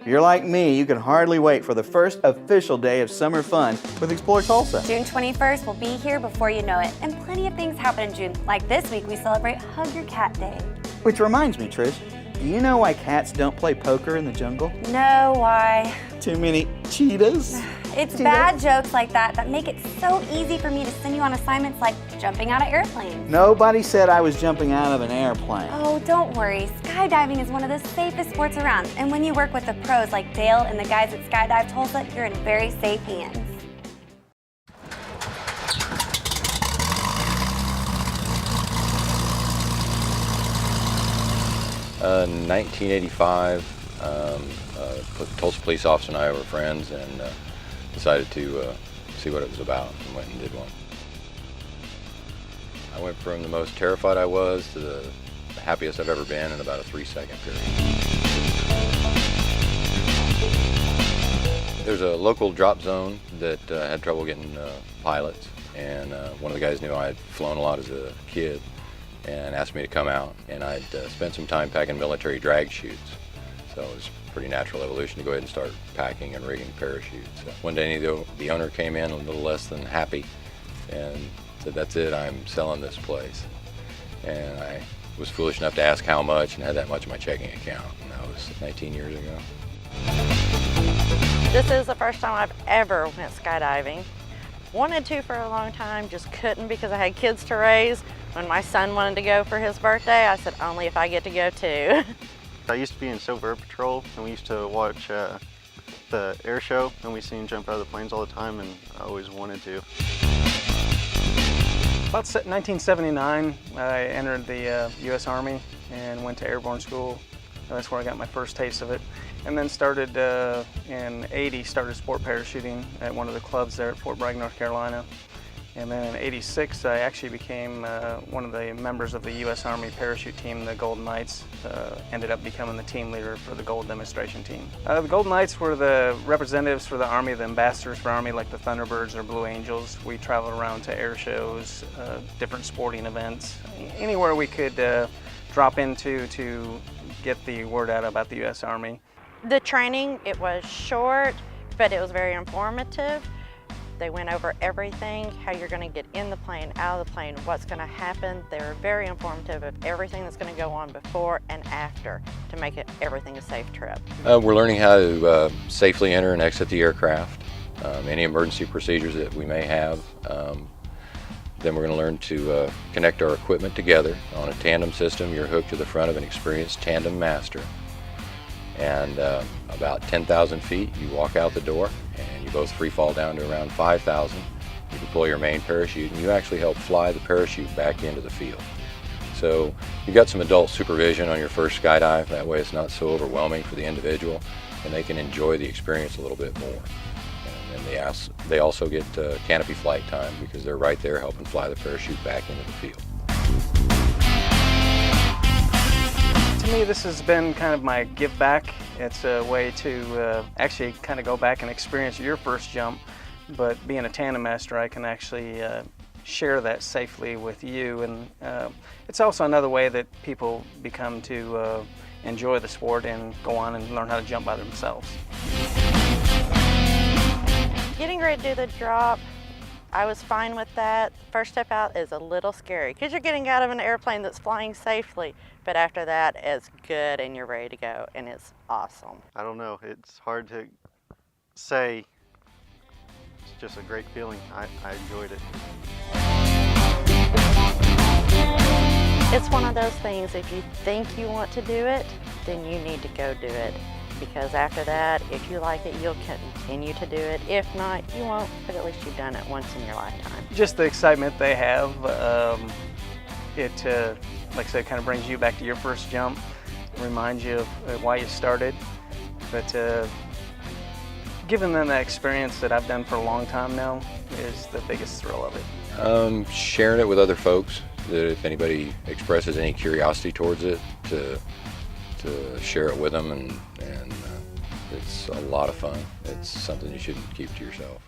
If you're like me, you can hardly wait for the first official day of summer fun with Explore Tulsa. June 21st will be here before you know it, and plenty of things happen in June. Like this week, we celebrate Hug Your Cat Day. Which reminds me, Trish, do you know why cats don't play poker in the jungle? No, why? Too many cheetahs? It's bad jokes like that that make it so easy for me to send you on assignments like jumping out of airplanes. Nobody said I was jumping out of an airplane. Oh, don't worry. Skydiving is one of the safest sports around. And when you work with the pros like Dale and the guys at Skydive Tulsa, you're in very safe hands. In 1985, Tulsa police officer and I were friends and decided to see what it was about and went and did one. I went from the most terrified I was to the happiest I've ever been in about a 3-second period. There's a local drop zone that had trouble getting pilots, and one of the guys knew I had flown a lot as a kid and asked me to come out, and I'd spent some time packing military drag chutes. So it was a pretty natural evolution to go ahead and start packing and rigging parachutes. One day the owner came in a little less than happy and said, "That's it, I'm selling this place." And I was foolish enough to ask how much and had that much in my checking account, and that was 19 years ago. This is the first time I've ever went skydiving. Wanted to for a long time, just couldn't because I had kids to raise. When my son wanted to go for his birthday, I said, only if I get to go too. I used to be in Civil Air Patrol, and we used to watch the air show, and we seen him jump out of the planes all the time, and I always wanted to. About 1979, I entered the U.S. Army and went to airborne school. That's where I got my first taste of it. And then started in '80, started sport parachuting at one of the clubs there at Fort Bragg, North Carolina. And then in '86, I actually became one of the members of the U.S. Army parachute team, the Golden Knights. Ended up becoming the team leader for the gold demonstration team. The Golden Knights were the representatives for the Army, the ambassadors for Army, like the Thunderbirds or Blue Angels. We traveled around to air shows, different sporting events, anywhere we could drop into to get the word out about the U.S. Army. The training, it was short, but it was very informative. They went over everything, how you're going to get in the plane, out of the plane, what's going to happen. They were very informative of everything that's going to go on before and after to make everything a safe trip. We're learning how to safely enter and exit the aircraft, any emergency procedures that we may have. Then we're going to learn to connect our equipment together on a tandem system. You're hooked to the front of an experienced tandem master. And about 10,000 feet, you walk out the door and you both free fall down to around 5,000. You deploy your main parachute and you actually help fly the parachute back into the field. So you've got some adult supervision on your first skydive. That way it's not so overwhelming for the individual and they can enjoy the experience a little bit more. And then they also get canopy flight time because they're right there helping fly the parachute back into the field. To me, this has been kind of my give back. It's a way to actually kind of go back and experience your first jump, but being a tandem master, I can actually share that safely with you. And it's also another way that people become to enjoy the sport and go on and learn how to jump by themselves. Getting ready to do the drop, I was fine with that. First step out is a little scary because you're getting out of an airplane that's flying safely, but after that it's good and you're ready to go and it's awesome. I don't know, it's hard to say. It's just a great feeling. I enjoyed it. It's one of those things, if you think you want to do it, then you need to go do it. Because after that, if you like it, you'll continue to do it. If not, you won't, but at least you've done it once in your lifetime. Just the excitement they have, like I said, kind of brings you back to your first jump, reminds you of why you started. But giving them that experience that I've done for a long time now is the biggest thrill of it. Sharing it with other folks, that if anybody expresses any curiosity towards it, to share it with them, and it's a lot of fun. It's something you shouldn't keep to yourself.